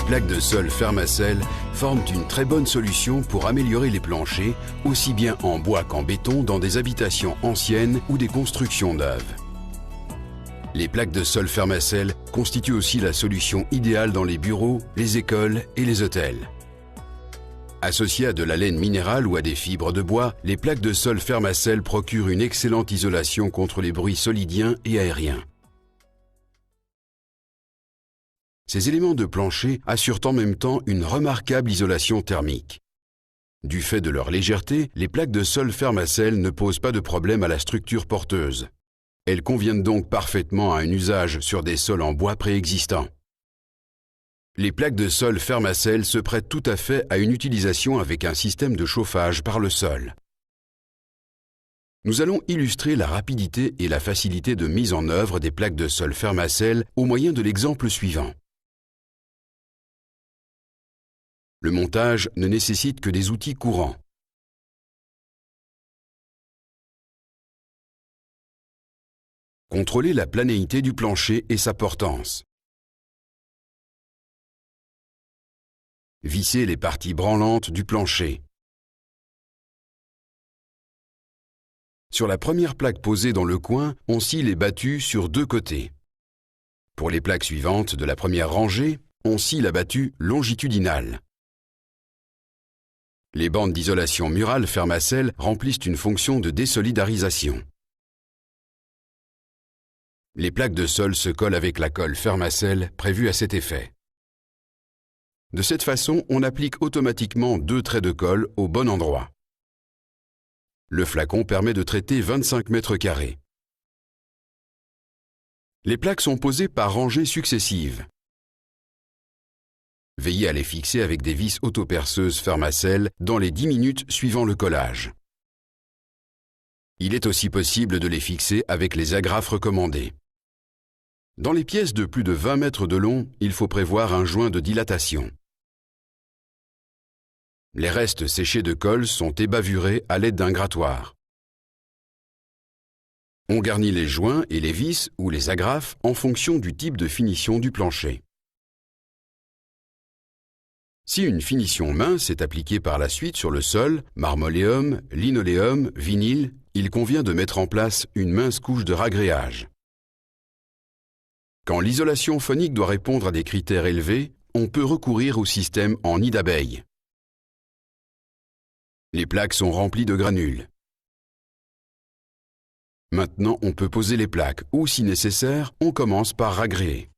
plaques de sol Fermacell forment une très bonne solution pour améliorer les planchers, aussi bien en bois qu'en béton dans des habitations anciennes ou des constructions neuves. Les plaques de sol Fermacell constituent aussi la solution idéale dans les bureaux, les écoles et les hôtels. Associées à de la laine minérale ou à des fibres de bois, les plaques de sol Fermacell procurent une excellente isolation contre les bruits solidiens et aériens. Ces éléments de plancher assurent en même temps une remarquable isolation thermique. Du fait de leur légèreté, les plaques de sol Fermacell ne posent pas de problème à la structure porteuse. Elles conviennent donc parfaitement à un usage sur des sols en bois préexistants. Les plaques de sol Fermacell se prêtent tout à fait à une utilisation avec un système de chauffage par le sol. Nous allons illustrer la rapidité et la facilité de mise en œuvre des plaques de sol Fermacell au moyen de l'exemple suivant. Le montage ne nécessite que des outils courants. Contrôlez la planéité du plancher et sa portance. Vissez les parties branlantes du plancher. Sur la première plaque posée dans le coin, on scie les battues sur deux côtés. Pour les plaques suivantes de la première rangée, on scie la battue longitudinale. Les bandes d'isolation murale Fermacell remplissent une fonction de désolidarisation. Les plaques de sol se collent avec la colle Fermacell prévue à cet effet. De cette façon, on applique automatiquement deux traits de colle au bon endroit. Le flacon permet de traiter 25 mètres carrés. Les plaques sont posées par rangées successives. Veillez à les fixer avec des vis autoperceuses Fermacell dans les 10 minutes suivant le collage. Il est aussi possible de les fixer avec les agrafes recommandées. Dans les pièces de plus de 20 mètres de long, il faut prévoir un joint de dilatation. Les restes séchés de colle sont ébavurés à l'aide d'un grattoir. On garnit les joints et les vis ou les agrafes en fonction du type de finition du plancher. Si une finition mince est appliquée par la suite sur le sol, marmoléum, linoléum, vinyle, il convient de mettre en place une mince couche de ragréage. Quand l'isolation phonique doit répondre à des critères élevés, on peut recourir au système en nid d'abeille. Les plaques sont remplies de granules. Maintenant, on peut poser les plaques ou, si nécessaire, on commence par ragréer.